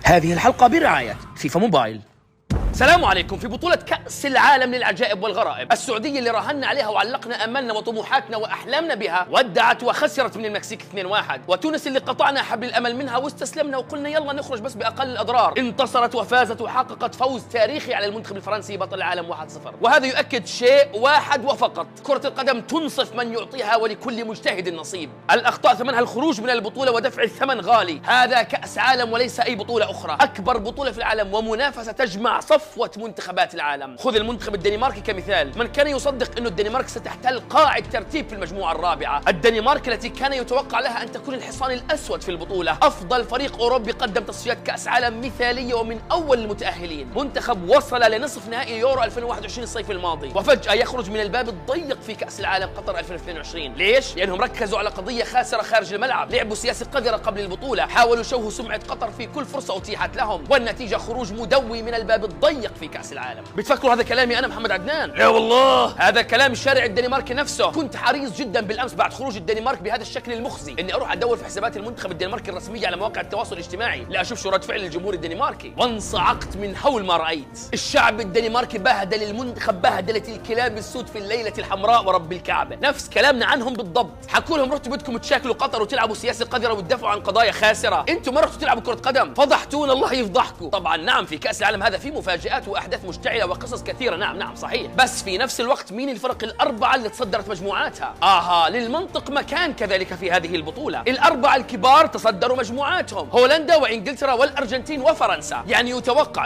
هذه الحلقة برعاية فيفا موبايل. السلام عليكم. في بطولة كأس العالم للعجائب والغرائب، السعودية اللي راهنا عليها وعلقنا أملنا وطموحاتنا وأحلامنا بها ودعت وخسرت من المكسيك 2-1، وتونس اللي قطعنا حبل الأمل منها واستسلمنا وقلنا يلا نخرج بس بأقل الأضرار، انتصرت وفازت وحققت فوز تاريخي على المنتخب الفرنسي بطل العالم 1-0. وهذا يؤكد شيء واحد وفقط: كرة القدم تنصف من يعطيها ولكل مجتهد نصيب. الأخطاء ثمنها الخروج من البطولة ودفع الثمن غالي. هذا كأس عالم وليس أي بطولة أخرى، أكبر بطولة في العالم ومنافسة تجمع صفوة منتخبات العالم. خذ المنتخب الدنماركي كمثال، من كان يصدق أن الدنمارك ستحتل قاعد ترتيب في المجموعة الرابعة؟ الدنمارك التي كان يتوقع لها أن تكون الحصان الأسود في البطولة، أفضل فريق أوروبي قدم تصفيات كأس عالم مثالية ومن أول المتأهلين، منتخب وصل لنصف نهائي يورو 2021 الصيف الماضي، وفجأة يخرج من الباب الضيق في كأس العالم قطر 2022. ليش؟ لأنهم ركزوا على قضية خاسرة خارج الملعب، لعبوا سياسة قذرة قبل البطولة، حاولوا شوهوا سمعة قطر في كل فرصة أتيحت لهم، والنتيجة خروج مدوي من الباب الضيق في كأس العالم. بتفكروا هذا كلامي أنا محمد عدنان؟ لا والله، هذا كلام الشارع الدنماركي نفسه. كنت حريص جدا بالأمس بعد خروج الدنمارك بهذا الشكل المخزي إني أروح أدور في حسابات المنتخب الدنماركي الرسمية على مواقع التواصل الاجتماعي لأشوف شو رد فعل الجمهور الدنماركي، وانصعقت من هول ما رأيت. الشعب الدنماركي بهدل المنتخب بهدلة الكلاب السود في الليلة الحمراء ورب الكعبة، نفس كلامنا عنهم بالضبط. حكوا لهم رحتوا بدكم تشاكلوا قطر وتلعبوا سياسة قذرة وتدافعوا عن قضايا خاسرة، انتم ما رحتوا تلعبوا كرة قدم، فضحتونا الله يفضحكم. طبعا نعم، في كأس العالم هذا في مفاجآت وأحداث مشتعلة وقصص كثيرة، نعم صحيح، بس في نفس الوقت مين الفرق الأربعة اللي تصدرت مجموعاتها؟ للمنطق مكان كذلك في هذه البطولة. الأربعة الكبار تصدروا مجموعاتهم: هولندا وإنجلترا والأرجنتين وفرنسا. يعني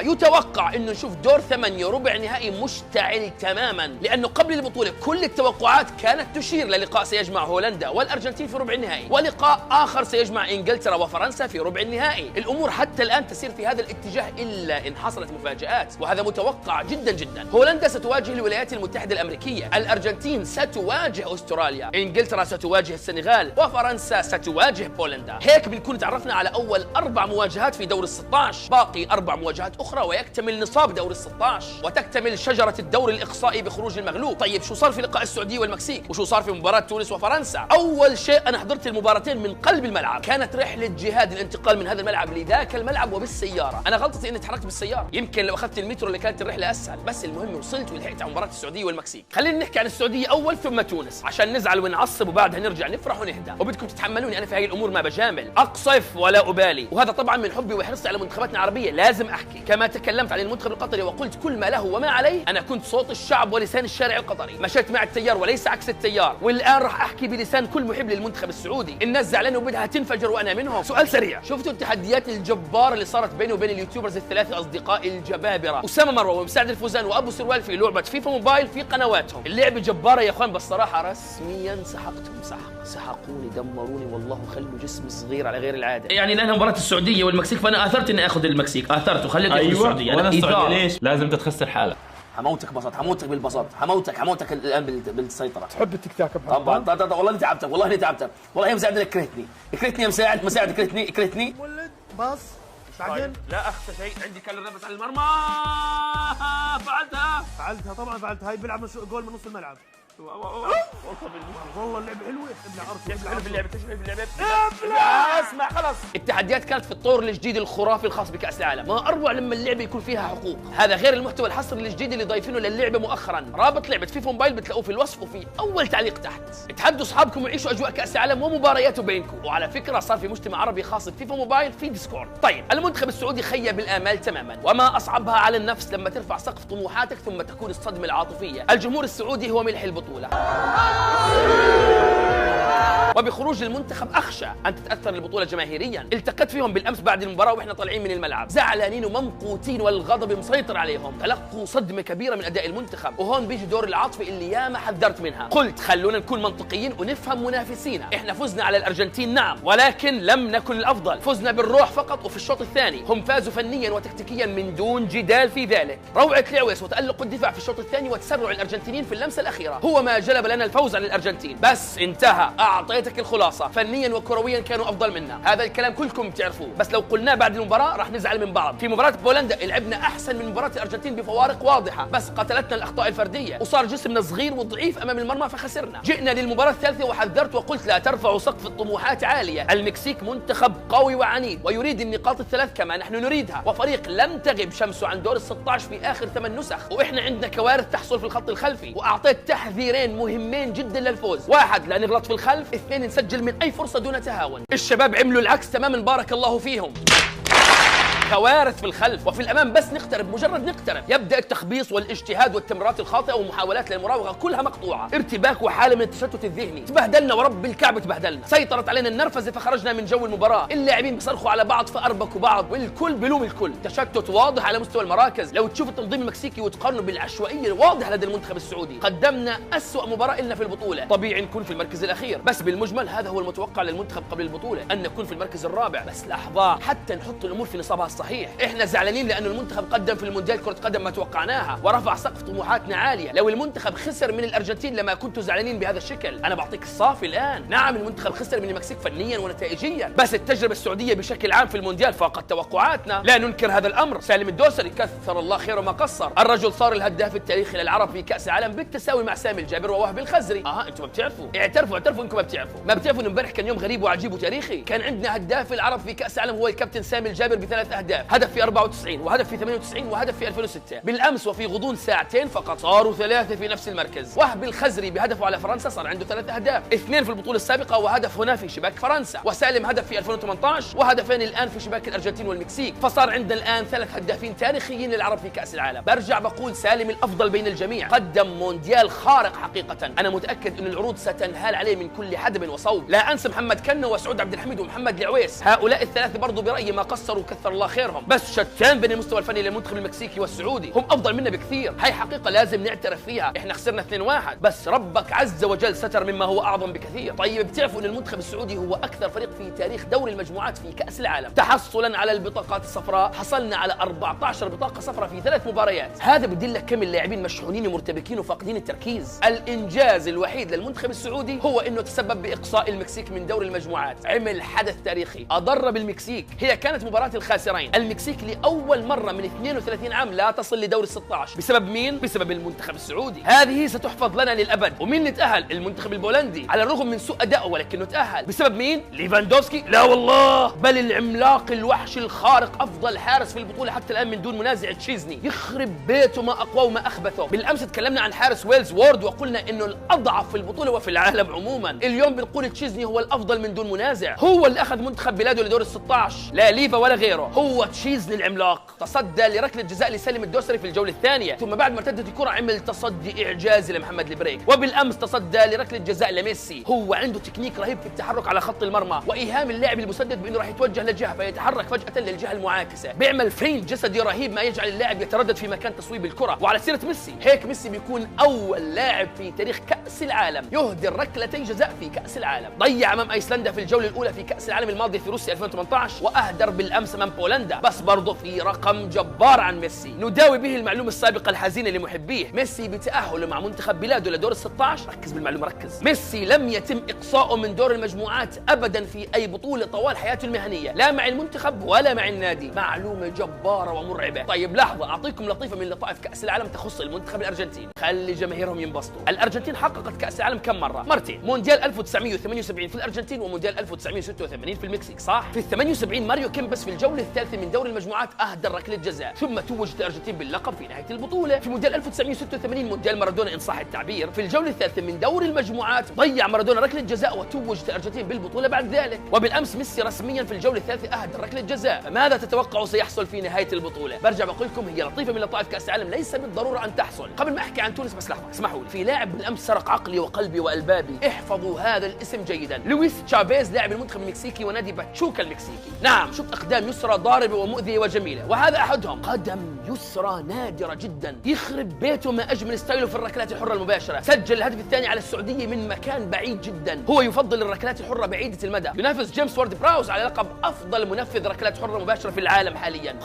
يتوقع إنه نشوف دور 8 ربع نهائي مشتعل تماما، لأنه قبل البطولة كل التوقعات كانت تشير للقاء سيجمع هولندا والأرجنتين في ربع النهائي، ولقاء آخر سيجمع إنجلترا وفرنسا في ربع النهائي. الأمور حتى الآن تسير في هذا الاتجاه إلا إن حصلت مفاجآت، وهذا متوقع جدا. هولندا ستواجه الولايات المتحدة الأمريكية، الأرجنتين ستواجه أستراليا، إنجلترا ستواجه السنغال، وفرنسا ستواجه بولندا. هيك بنكون تعرفنا على أول 4 مواجهات في دور ال16، باقي 4 مواجهات أخرى ويكتمل نصاب دور ال16 وتكتمل شجرة الدور الإقصائي بخروج المغلوب. طيب شو صار في لقاء السعودية والمكسيك؟ وشو صار في مباراة تونس وفرنسا؟ أول شيء أنا حضرت المباراتين من قلب الملعب، كانت رحلة جهاد الانتقال من هذا الملعب لذاك الملعب وبالسيارة. أنا غلطتي إني تحركت بالسيارة، يمكن لو أخذت المترو اللي كانت الرحلة أسهل، بس المهم وصلت ولحقت على مباراة السعودية والمكسيك. خلينا نحكي عن السعودية أول ثم تونس عشان نزعل ونعصب وبعدها نرجع نفرح ونهدى، وبدكم تتحملوني أنا في هاي الأمور ما بجامل، أقصف ولا أبالي، وهذا طبعا من حبي وحرصي على منتخباتنا العربية. لازم أحكي كما تكلمت عن المنتخب القطري وقلت كل ما له وما عليه، أنا كنت صوت الشعب ولسان الشارع القطري، مشيت مع التيار وليس عكس التيار، والآن راح أحكي بلسان كل محب للمنتخب السعودي. الناس زعلانة وبدها تنفجر وأنا منهم. سؤال سريع، شفتوا التحديات الجبارة اللي صارت بيني وبين اليوتيوبرز الثلاثة أصدقائي الجبابرة أسامة مروة ومساعد الفوزان وأبو سروال في لعبة فيفا موبايل في قنواتهم؟ اللعبة جبارة يا اخوان، بس صراحة رسميا سحقتهم سحقوني دمروني والله، خلوا جسمي صغير على غير العادة. يعني لأنها مباراة السعودية والمكسيك فأنا آثرت إني آخذ المكسيك، آثرت وخليت السعودية. أنا السعودية ليش؟ لازم أنت تخسر حالك. حموتك بسط، حموتك بالبسط، حموتك الآن بالسيطرة. تحب التيك تاك طبعا والله اني تعبتك، والله يا مساعد كرهتني يا مساعد كرهتني ولد بص بعدين لا أخفى شيء عندي، كان الربس على المرمى. فعلتها طبعا فعلتها. هاي بيلعب جول من نص الملعب. والله اللعبة حلوة. اسمع خلص. التحديات كانت في الطور الجديد الخرافي الخاص بكأس العالم، ما أروع لما اللعبة يكون فيها حقوق. هذا غير المحتوى الحصري الجديد اللي ضايفينه للعبة مؤخرا. رابط لعبة فيفا موبايل بتلاقوه في الوصف وفي أول تعليق تحت. تحدوا أصحابكم وعيشوا أجواء كأس العالم ومبارياته بينكم. وعلى فكرة صار في مجتمع عربي خاص بفيفا موبايل في ديسكورد. طيب المنتخب السعودي خيب الآمال تماما، وما أصعبها على النفس لما ترفع سقف طموحاتك ثم تكون الصدمة العاطفية. الجمهور السعودي هو ملح البطولة، وبخروج المنتخب أخشى أن تتأثر البطولة جماهيريا. التقيت فيهم بالأمس بعد المباراة وإحنا طالعين من الملعب، زعلانين وممقوتين والغضب مسيطر عليهم، تلقوا صدمة كبيرة من أداء المنتخب. وهون بيجي دور العاطفة اللي ياما حذرت منها. قلت خلونا نكون منطقيين ونفهم منافسينا. إحنا فزنا على الأرجنتين نعم، ولكن لم نكن الأفضل، فزنا بالروح فقط. وفي الشوط الثاني هم فازوا فنيا وتكتيكيا من دون جدال في ذلك. روعة العويس وتألق الدفاع في الشوط الثاني وتسرع الأرجنتينيين في اللمسة الأخيرة هو ما جلب لنا الفوز على الأرجنتين. بس انتهى اعطيتك الخلاصه، فنيا وكرويا كانوا افضل منا، هذا الكلام كلكم بتعرفوه، بس لو قلناه بعد المباراه راح نزعل من بعض. في مباراه بولندا لعبنا احسن من مباراه الارجنتين بفوارق واضحه، بس قتلتنا الاخطاء الفرديه وصار جسمنا صغير وضعيف امام المرمى فخسرنا. جئنا للمباراه الثالثه وحذرت وقلت لا ترفعوا سقف الطموحات عاليه، المكسيك منتخب قوي وعنيد ويريد النقاط الثلاث كما نحن نريدها، وفريق لم تغب شمسه عن دور ال16 في اخر 8 نسخ، واحنا عندنا كوارث تحصل في الخط الخلفي. واعطيت تحذيرين مهمين جدا للفوز، واحد لا نغلط في الخلف، اثنين نسجل من اي فرصه دون تهاون. الشباب عملوا العكس تماما، بارك الله فيهم. كوارث في الخلف، وفي الامام بس نقترب، مجرد نقترب يبدا التخبيص والاجتهاد والتمريرات الخاطئه ومحاولات للمراوغه كلها مقطوعه، ارتباك وحاله من التشتت الذهني. تبهدلنا ورب الكعبه تبهدلنا، سيطرت علينا النرفزه فخرجنا من جو المباراه، اللاعبين بيصرخوا على بعض فاربكوا بعض والكل بلوم الكل، تشتت واضح على مستوى المراكز. لو تشوف التنظيم المكسيكي وتقارنه بالعشوائيه الواضحه لدى المنتخب السعودي، قدمنا اسوأ مباراه لنا في البطوله، طبيعي نكون في المركز الاخير، بس بالمجمل هذا هو المتوقع للمنتخب قبل البطوله، ان نكون في المركز الرابع. بس لحظه حتى نحط الامور في نصابها الصحيح، احنا زعلانين لأن المنتخب قدم في المونديال كرة قدم ما توقعناها ورفع سقف طموحاتنا عالية. لو المنتخب خسر من الأرجنتين لما كنتوا زعلانين بهذا الشكل. أنا بعطيك الصافي الآن، نعم المنتخب خسر من المكسيك فنيا ونتائجيا، بس التجربة السعودية بشكل عام في المونديال فاقت توقعاتنا، لا ننكر هذا الأمر. سالم الدوسري كثر الله خيره ما قصر، الرجل صار الهداف التاريخي للعرب في كأس العالم بالتساوي مع سامي الجابر ووهب الخزري. انتم ما بتعرفوا، اعترفوا انكم ما بتعرفوا انه امبارح كان يوم غريب وعجيب وتاريخي. كان عندنا هداف العرب في كأس العالم هو الكابتن سامي الجابر ب3 أهداف، هدف في 94 وهدف في 98 وهدف في 2006. بالامس وفي غضون ساعتين فقط صاروا 3 في نفس المركز. وهب الخزري بهدفه على فرنسا صار عنده 3 أهداف، 2 في البطوله السابقه وهدف هنا في شباك فرنسا، وسالم هدف في 2018 وهدفين الان في شباك الارجنتين والمكسيك، فصار عندنا الان 3 هدافين تاريخيين للعرب في كاس العالم. برجع بقول سالم الافضل بين الجميع، قدم مونديال خارق حقيقه، انا متاكد ان العروض ستنهال عليه من كل حدب وصوب. لا انسى محمد كنه وسعود عبد الحميد ومحمد العويس، هؤلاء الثلاثه برضو برايي ما قصروا كثر الله خيرهم، بس شتان بين المستوى الفني للمنتخب المكسيكي والسعودي، هم افضل منا بكثير، هاي حقيقه لازم نعترف فيها. احنا خسرنا 2-1 بس ربك عز وجل ستر مما هو اعظم بكثير. طيب بتعرفوا ان المنتخب السعودي هو اكثر فريق في تاريخ دوري المجموعات في كاس العالم تحصلا على البطاقات الصفراء، حصلنا على 14 بطاقه صفراء في 3 مباريات، هذا بدل لك كم اللاعبين مشحونين ومرتبكين وفاقدين التركيز. الانجاز الوحيد للمنتخب السعودي هو انه تسبب باقصاء المكسيك من دوري المجموعات، عمل حدث تاريخي اضر بالمكسيك، هي كانت مباراه الخاسرين، المكسيك لاول مره من 32 عام لا تصل لدور ال16 بسبب مين؟ بسبب المنتخب السعودي، هذه ستحفظ لنا للابد. ومين اللي تاهل؟ المنتخب البولندي، على الرغم من سوء ادائه ولكنه تاهل بسبب مين؟ ليفاندوفسكي؟ لا والله، بل العملاق الوحش الخارق افضل حارس في البطوله حتى الان من دون منازع تشيزني، يخرب بيته ما اقوى وما اخبثه. بالامس تكلمنا عن حارس ويلز وورد وقلنا انه الاضعف في البطوله وفي العالم عموما، اليوم بنقول تشيزني هو الافضل من دون منازع، هو اللي اخذ منتخب بلاده لدور ال16، لا ليفا ولا غيره، هو تشيزني العملاق. تصدى لركله جزاء لسالم الدوسري في الجوله الثانيه، ثم بعد ما ارتدت الكره عمل تصدي اعجازي لمحمد البريك، وبالامس تصدى لركله جزاء لميسي، هو عنده تكنيك رهيب في التحرك على خط المرمى وايهام اللاعب المسدد بانه راح يتوجه لجهه فيتحرك فجاه للجهه المعاكسه، بيعمل فرين جسدي رهيب ما يجعل اللاعب يتردد في مكان تصويب الكره. وعلى سيره ميسي، هيك ميسي بيكون اول لاعب في تاريخ كاس العالم يهدر ركلتي جزاء في كاس العالم، ضيع امام ايسلندا في الجوله الاولى في كاس العالم الماضي في روسيا 2018 واهدر بالامس امام بولندا، بس برضه في رقم جبار عن ميسي نداوي به المعلومه السابقه الحزينه لمحبيه. ميسي بتاهله مع منتخب بلاده لدور ال16، ركز بالمعلومه ركز، ميسي لم يتم اقصاؤه من دور المجموعات ابدا في اي بطوله طوال حياته المهنيه، لا مع المنتخب ولا مع النادي، معلومه جباره ومرعبه. طيب لحظه اعطيكم لطيفه من لطائف كاس العالم تخص المنتخب الارجنتيني، خلي جماهيرهم ينبسطوا. الارجنتين حققت كاس العالم كم مره؟ مرتين، مونديال 1978 في الارجنتين ومونديال 1986 في المكسيك، صح؟ في ال78 ماريو كيمبس في الجوله الثالثه من دور المجموعات اهدر ركله جزاء، ثم توجت الارجنتين باللقب في نهايه البطوله. في مونديال 1986 مونديال مارادونا ان صح التعبير، في الجوله الثالثه من دور المجموعات ضيع مارادونا ركله جزاء وتوجت الارجنتين بالبطوله بعد ذلك. وبالامس ميسي رسميا في الجوله الثالثه اهدر ركله جزاء، فماذا تتوقعوا سيحصل في نهايه البطوله؟ برجع بقول لكم هي لطيفه من لطائف كاس العالم ليس بالضروره ان تحصل. قبل ما احكي عن تونس بس لحظه اسمحوا لي، في لاعب بالامس سرق عقلي وقلبي والبابي، احفظوا هذا الاسم جيدا، لويس تشافيز لاعب المنتخب المكسيكي ونادي باتشوكا المكسيكي. نعم شوف اقدام يسرى ضاربه ومؤذيه وجميله، وهذا احدهم، قدم يسرى نادره جدا، يخرب بيته ما اجمل ستايله في الركلات الحره المباشره، سجل الهدف الثاني على السعوديه من مكان بعيد جدا، هو يفضل الركلات الحره بعيده المدى، ينافس جيمس وورد براوز على لقب افضل منفذ ركلات حره مباشره في العالم حاليا،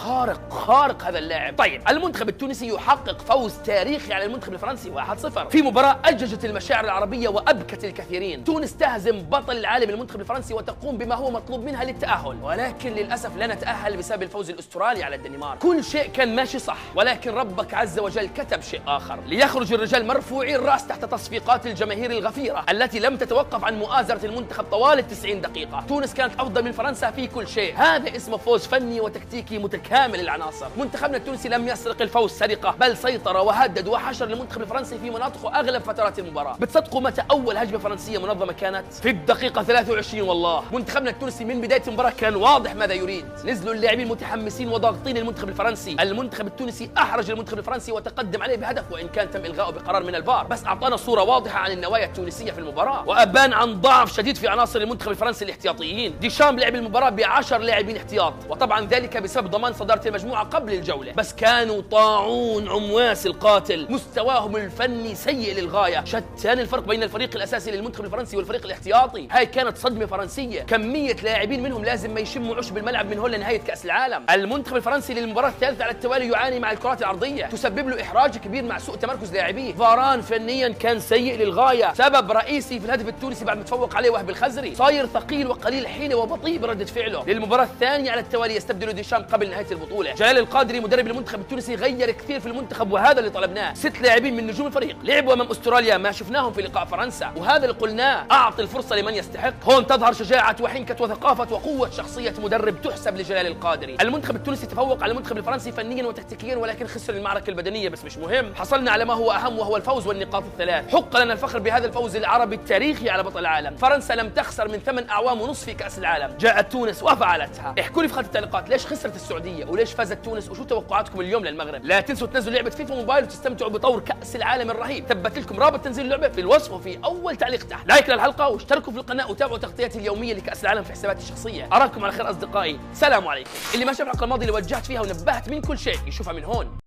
خارق هذا اللاعب. طيب المنتخب التونسي يحقق فوز تاريخي على المنتخب الفرنسي 1-0 في مباراه اججت أثارت المشاعر العربية وأبكت الكثيرين. تونس تهزم بطل العالم المنتخب الفرنسي وتقوم بما هو مطلوب منها للتأهل، ولكن للأسف لا نتأهل بسبب الفوز الأسترالي على الدنمارك. كل شيء كان ماشي صح، ولكن ربك عز وجل كتب شيء آخر، ليخرج الرجال مرفوعي الرأس تحت تصفيقات الجماهير الغفيرة التي لم تتوقف عن مؤازرة المنتخب طوال 90 دقيقة. تونس كانت أفضل من فرنسا في كل شيء، هذا اسمه فوز فني وتكتيكي متكامل العناصر. منتخبنا التونسي لم يسرق الفوز سرقة، بل سيطر وهدد وحشر المنتخب الفرنسي في مناطقه أغلب فترات المباراة. بتصدقوا متى أول هجمة فرنسية منظمة كانت؟ في الدقيقة 23 والله. منتخبنا التونسي من بداية المباراة كان واضح ماذا يريد، نزلوا اللاعبين متحمسين وضاغطين المنتخب الفرنسي. المنتخب التونسي أحرج المنتخب الفرنسي وتقدم عليه بهدف، وإن كان تم إلغاؤه بقرار من الفار، بس أعطانا صورة واضحة عن النوايا التونسية في المباراة، وأبان عن ضعف شديد في عناصر المنتخب الفرنسي الاحتياطيين. ديشام لعب المباراة ب10 لاعبين احتياط، وطبعا ذلك بسبب ضمان صدارة المجموعة قبل الجولة، بس كانوا طاعون عمواس القاتل، مستواهم الفني سيء للغاية. شتان الفرق بين الفريق الأساسي للمنتخب الفرنسي والفريق الاحتياطي، هاي كانت صدمة فرنسية. كمية لاعبين منهم لازم ما يشموا عشب الملعب من هون لنهاية كأس العالم. المنتخب الفرنسي للمباراة الثالثة على التوالي يعاني مع الكرات العرضية، تسبب له إحراج كبير مع سوء تمركز لاعبيه. فاران فنيا كان سيء للغاية، سبب رئيسي في الهدف التونسي بعد ما تفوق عليه وهب الخزري. صاير ثقيل وقليل حيلة وبطيء بردة فعله. للمباراة الثانية على التوالي يستبدل ديشام قبل نهاية البطولة. جلال القادري مدرب المنتخب التونسي غير كثير في المنتخب، وهذا اللي طلبناه. 6 لاعبين من نجوم الفريق لعبوا امام استراليا ما شفناهم في لقاء فرنسا، وهذا اللي قلناه، اعطي الفرصة لمن يستحق. هون تظهر شجاعة وحنكة وثقافة وقوة شخصية مدرب تحسب لجلال القادري. المنتخب التونسي تفوق على المنتخب الفرنسي فنيا وتكتيكيا، ولكن خسر المعركة البدنية، بس مش مهم، حصلنا على ما هو اهم وهو الفوز والنقاط الثلاث. حق لنا الفخر بهذا الفوز العربي التاريخي على بطل العالم. فرنسا لم تخسر من 8 أعوام ونصف في كأس العالم، جاءت تونس وفعلتها. احكوا لي في خانة التعليقات ليش خسرت السعودية وليش فازت تونس، وشو توقعاتكم اليوم للمغرب. لا تنسوا تنزلوا لعبة فيفا موبايل وتستمتعوا بطور كأس العالم الرهيب. ثبت لكم رابط تنزيل اللعبة في الوصف وفي اول تعليق تحت. لايك للحلقة واشتركوا في القناة وتابعوا تغطياتي اليومية لكأس العالم في حساباتي الشخصية. اراكم على خير اصدقائي، سلام عليكم. اللي ما شاف الحلقة الماضية اللي وجهت فيها ونبهت من كل شيء يشوفها من هون.